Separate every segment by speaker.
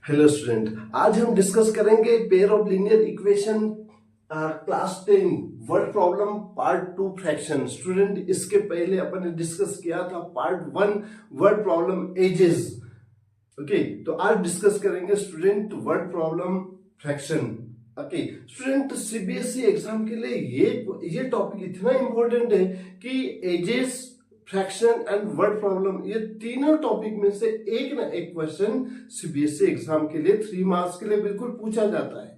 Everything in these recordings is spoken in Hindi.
Speaker 1: हेलो स्टूडेंट, आज हम डिस्कस करेंगे pair of linear equation class 10 word problem part 2 fraction. Student, इसके पहले अपन ने डिस्कस किया था part 1 word problem ages. Okay, तो आज डिस्कस करेंगे student word problem fraction. Okay student, CBSE exam के लिए ये टॉपिक इतना इंपॉर्टेंट है कि ages, fraction and word problem, ये तीनों टॉपिक में से एक ना एक क्वेश्चन सीबीएसई एग्जाम के लिए 3 मार्क्स के लिए बिल्कुल पूछा जाता है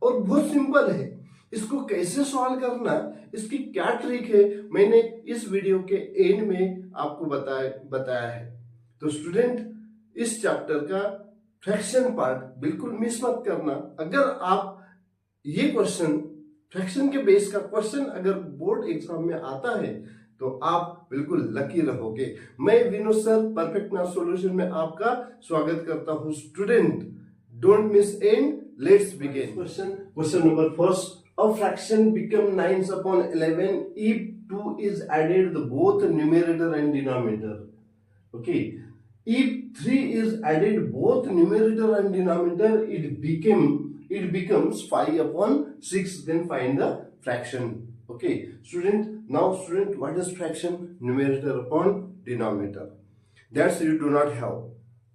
Speaker 1: और बहुत सिंपल है। इसको कैसे सॉल्व करना, इसकी क्या ट्रिक है, मैंने इस वीडियो के एंड में आपको बताया है। तो स्टूडेंट, इस चैप्टर का फ्रैक्शन पार्ट बिल्कुल मिस मत करना। अगर आप ये क्वेश्चन, फ्रैक्शन के बेस का क्वेश्चन अगर बोर्ड एग्जाम में आता है तो आप बिल्कुल लकी रहोगे। मैं Vinod sir, perfect math solution में आपका स्वागत करता हूं। Student, don't miss and let's begin. Question number first, a fraction become 9/11 if 2 is added the both numerator and denominator. Okay, if 3 is added both numerator and denominator, it becomes 5/6. Then find the fraction. Okay student, now student, what is fraction? Numerator upon denominator. That's you do not have,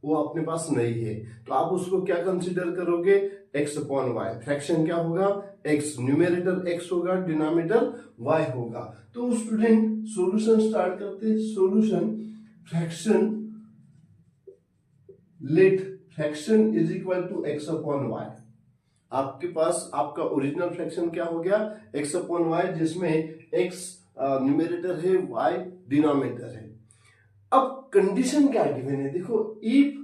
Speaker 1: वो अपने पास नहीं है, तो आप उसको क्या कंसीडर करोगे? x upon Y. फ्रैक्शन क्या होगा? x, न्यूमेरेटर x होगा, डिनोमिनेटर y होगा। तो स्टूडेंट सॉल्यूशन स्टार्ट करते। Solution fraction, let fraction is equal to x upon y. आपके पास आपका ओरिजिनल फ्रैक्शन क्या हो गया? x अपॉन वाई, जिसमें x न्यूमेरेटर है, y डिनोमिनेटर है। अब कंडीशन क्या गिवन है? देखो, if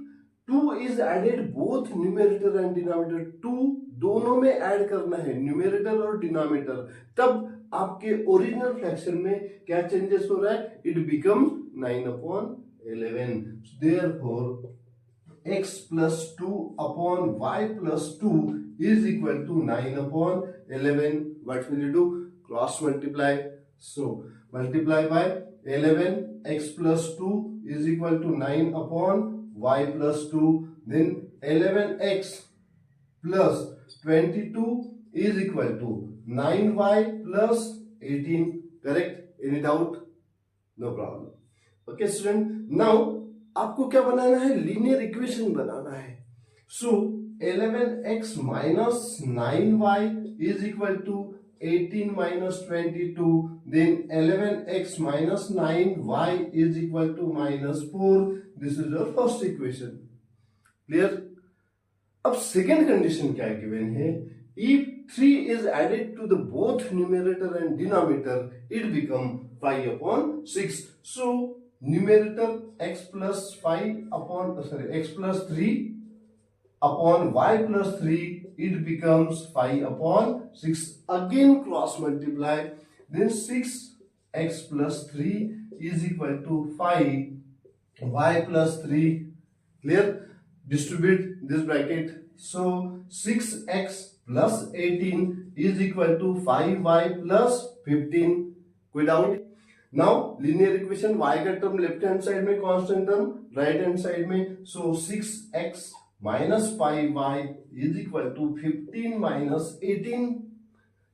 Speaker 1: 2 is added both numerator and denominator, 2 दोनों में ऐड करना है, न्यूमेरेटर और डिनोमिनेटर, तब आपके ओरिजिनल फ्रैक्शन में क्या चेंजेस हो रहा है? It becomes 9/11। Therefore x plus 2 upon y plus 2 is equal to 9/11. What will you do? Cross multiply. So multiply by 11. X plus 2 is equal to 9 upon y plus 2. Then 11x plus 22 is equal to 9y plus 18. Correct? Any doubt? No problem. Okay student, now आपको क्या बनाना है? लीनियर इक्वेशन बनाना है। So 11x minus 9y is equal to 18 minus 22, then 11x minus 9y is equal to -4। This is your first equation. Clear? अब सेकेंड कंडीशन क्या गिवन है? If 3 is added to the both numerator and denominator, it become 5/6. So numerator x plus 3 upon y plus 3, it becomes 5/6. Again cross multiply, then 6x plus 3 is equal to 5 y plus 3. Clear? Distribute this bracket. So 6x plus 18 is equal to 5y plus 15. कोई doubt? Now linear equation, y का टर्म लेफ्ट हैंड साइड में, constant term right hand side में। सो 6x minus 5y is equal to 15 minus 18.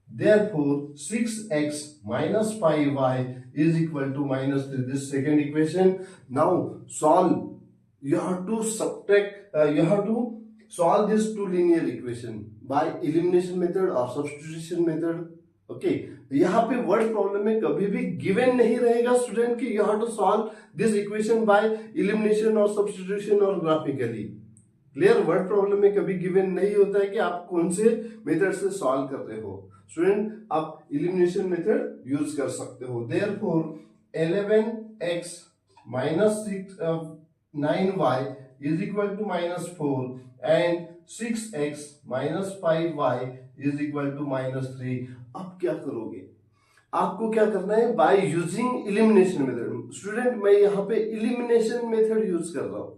Speaker 1: Therefore 6x minus 5y is equal to -3. This second equation. Now solve. You have to subtract, you have to solve this two linear equation by elimination method or substitution method. Okay, यहाँ पे वर्ड प्रॉब्लम में कभी भी गिवन नहीं रहेगा स्टूडेंट कि you have to solve this equation by elimination और सब्स्टिट्यूशन और ग्राफिकली। क्लियर? वर्ड प्रॉब्लम में कभी गिवन नहीं होता है कि आप कौन से मेथड से सॉल्व कर रहे हो। स्टूडेंट, आप एलिमिनेशन मेथड यूज कर सकते हो। Therefore 11x minus 9y is equal to -4 and 6x minus 5y is equal to -3. अब क्या करोगे? आपको क्या करना है? By using elimination method. Student, मैं यहाँ पे एलिमिनेशन मेथड यूज कर रहा हूं।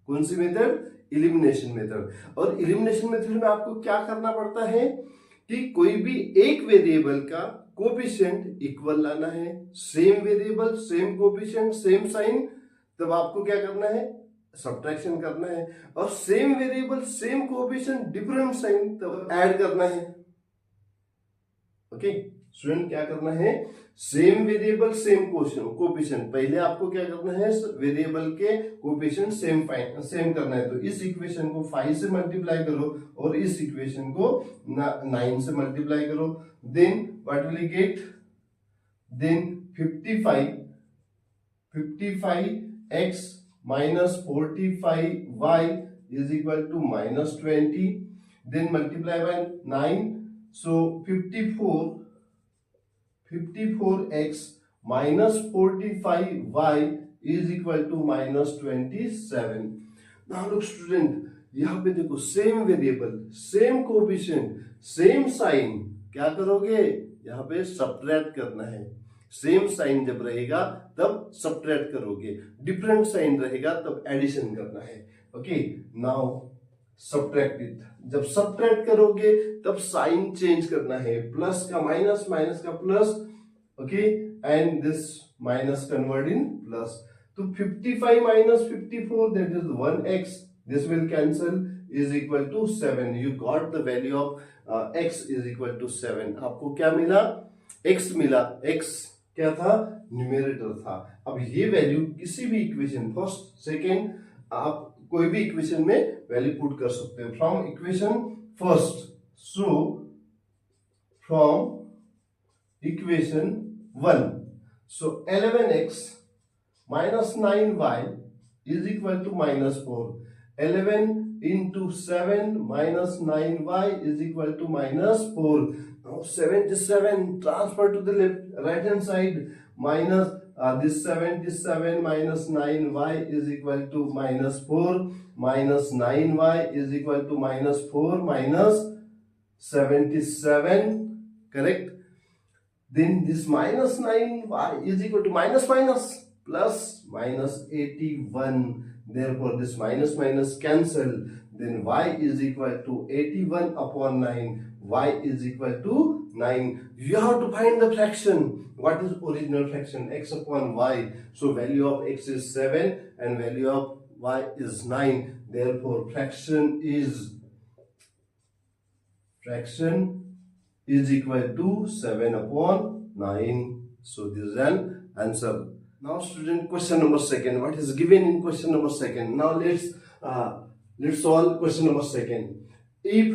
Speaker 1: कौन सी मेथड? Elimination method. और एलिमिनेशन मेथड में आपको क्या करना पड़ता है कि कोई भी एक वेरिएबल का कोएफिशिएंट इक्वल लाना है, same variable, same coefficient, same sign. तब आपको क्या करना है? सब्ट्रैक्शन करना है, और same variable same coefficient different sign तब ऐड करना है। ओके स्टूडेंट, क्या करना है, सेम वेरिएबल सेम कोएफिशिएंट, पहले आपको क्या करना है, वेरिएबल के कोएफिशिएंट सेम करना है। तो इस इक्वेशन को 5 से मल्टीप्लाई करो और इस इक्वेशन को 9 से मल्टीप्लाई करो, then what will you get, then 55x minus 45y is equal to minus 20, then multiply by 9, so 54x minus 45y is equal to minus 27. Now look student, यहाँ पे देखो same variable same coefficient same sign, क्या करोगे, यहाँ पे सब्ट्रैक्ट करना है। सेम साइन जब रहेगा तब सब्ट्रैक्ट करोगे, डिफरेंट साइन रहेगा तब एडिशन करना है। ओके नाउ सब्ट्रैक्ट इट, जब सब्ट्रैक्ट करोगे तब साइन चेंज करना है, प्लस का माइनस, माइनस का plus, okay and this minus convert in plus. तो 55 minus 54 that is 1x, this will cancel, is equal to 7. You got the value of x is equal to 7. आपको क्या मिला, x मिला। x क्या था, न्यूमेरेटर था। अब ये वैल्यू किसी भी इक्वेशन, फर्स्ट सेकेंड, आप कोई भी इक्वेशन में वैल्यू पुट कर सकते हो। From equation first, so from equation 1, so 11x minus 9y is equal to minus 4. 11 into 7 minus 9y is equal to minus 4. Now 77 transfer to the right hand side, minus this 77 minus 9y is equal to minus 4, minus 9y is equal to minus 4 minus 77, correct? Then this minus 9y is equal to minus minus plus minus 81. Therefore, this minus minus cancel. Then y is equal to 81 upon 9. Y is equal to 9. You have to find the fraction. What is original fraction? X upon y. So value of x is 7 and value of y is 9. Therefore, fraction is equal to 7 upon 9. So this is an answer. Now student, question number second, what is given in question number second? Now let's solve question number second. If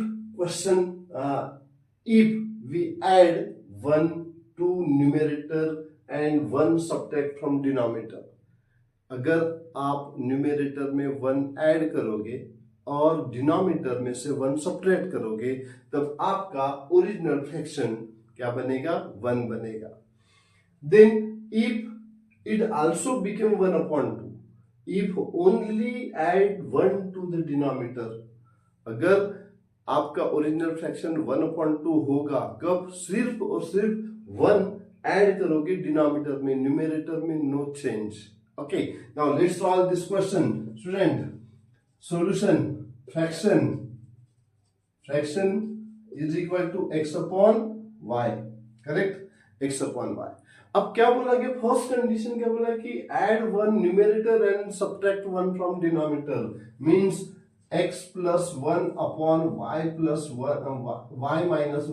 Speaker 1: we add 1 to numerator and 1 subtract from denominator, अगर आप न्यूमेरेटर में 1 ऐड करोगे और डिनोमिनेटर में से 1 सब्ट्रैक्ट करोगे, तब आपका ओरिजिनल फ्रैक्शन क्या बनेगा, 1 बनेगा। Then if it also became 1 upon 2 if only add 1 to the denominator। अगर आपका ओरिजिनल फ्रैक्शन 1 upon 2 होगा, कब, सिर्फ और सिर्फ 1 ऐड करोगे डिनोमिनेटर में, न्यूमेरेटर में no change. Okay now let's solve this question student. Solution, fraction is equal to x upon y, correct, x upon y। अब क्या बोला कि फर्स्ट कंडीशन क्या बोला कि add 1 numerator and subtract 1 from denominator, means x plus 1 upon y plus 1 y minus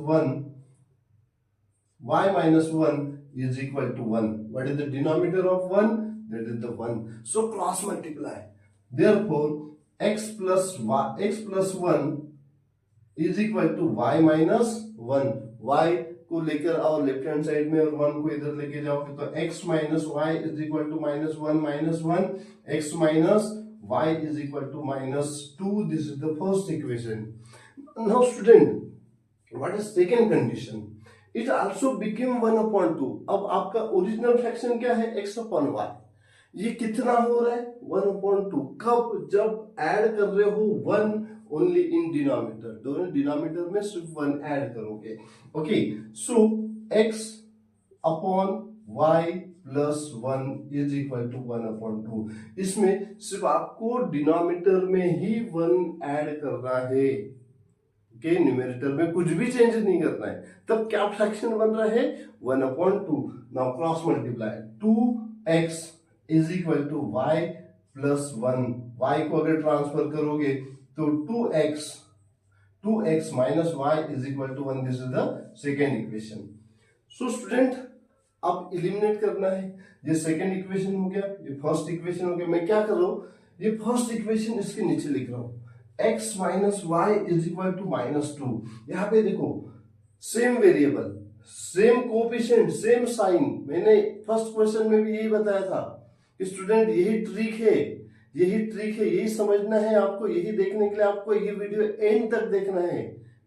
Speaker 1: 1 is equal to 1. What is the denominator of 1? That is the 1. So cross multiply. Therefore x plus 1 is equal to y minus 1. y को लेकर आओ लेफ्ट हैंड साइड में और 1 को इधर लेके जाओगे तो x minus y is equal to minus 1 x minus y is equal to minus 2. This is the first equation. Now student, what is second condition? It also became 1 upon 2. अब आपका ओरिजिनल फ्रैक्शन क्या है, x upon y। ये कितना हो रहा है, 1 upon 2। कब, जब ऐड कर रहे हो 1 ओनली इन डिनोमिनेटर, दोनों डिनोमिनेटर में सिर्फ 1 ऐड करोगे। Okay so x upon y plus 1 is equal to 1 upon 2। इसमें सिर्फ आपको डिनोमिनेटर में ही 1 ऐड करना है, ओके न्यूमेरेटर में कुछ भी चेंज नहीं करना है। तब क्या फ्रैक्शन बन रहा है, 1 upon 2। Now cross multiply, 2x is equal to y plus 1, y को अगर ट्रांसफर करोगे तो 2x minus y is equal to 1. This is the second equation. So student अब इलिमिनेट करना है. ये सेकेंड इक्वेशन हो गया, ये फर्स्ट इक्वेशन हो गया. मैं क्या कर रहा हूं, ये फर्स्ट इक्वेशन इसके नीचे लिख रहा हूं, x minus y is equal to -2. यहां पे देखो same variable, same coefficient, same sign. मैंने फर्स्ट क्वेश्चन में भी यही बताया था कि स्टूडेंट यही ट्रिक है, यही समझना है आपको. यही देखने के लिए आपको ये वीडियो एंड तक देखना है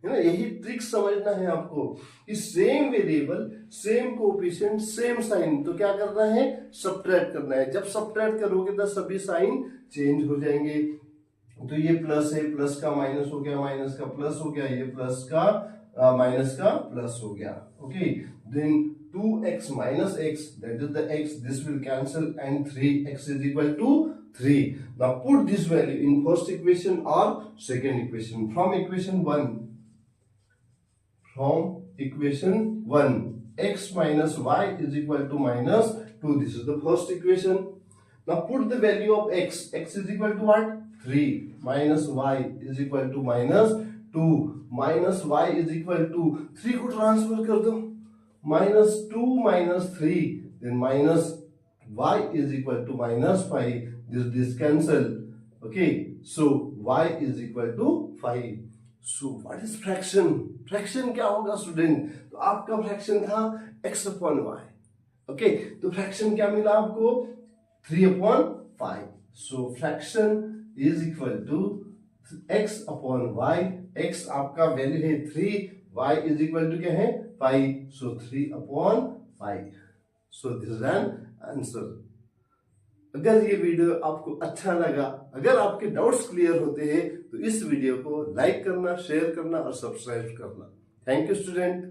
Speaker 1: ना. यही ट्रिक समझना है आपको कि same variable, same coefficient, same sign. तो क्या करना है, सब्ट्रैक्ट करना है. जब सब्ट्रैक्ट करोगे तो सभी साइन चेंज हो जाएंगे. तो ये प्लस है, प्लस का माइनस हो गया, माइनस का प्लस हो गया, ये प्लस का माइनस का प्लस हो गया. Okay, then 2x minus x, that is the x, this will cancel, and 3x is equal to 3. Now put this value in first equation or second equation. From equation 1, x minus y is equal to -2. This is the first equation. Now put the value of x. X is equal to what? 3. Minus y is equal to -2. Minus y is equal to 3 को ट्रांसफर कर दो. -2 minus 3, then minus y is equal to -5. This cancel. Okay, so y is equal to 5. So what is fraction? Fraction क्या होगा स्टूडेंट? तो आपका फ्रैक्शन था x upon y. ओके, तो फ्रैक्शन क्या मिला आपको? 3 upon 5. So fraction is equal to x upon y. x आपका वैल्यू है 3, y is equal to क्या है 5. So 3 upon 5. So this is an answer. अगर ये वीडियो आपको अच्छा लगा, अगर आपके डाउट्स क्लियर होते हैं तो इस वीडियो को लाइक करना, शेयर करना और सब्सक्राइब करना. Thank you student.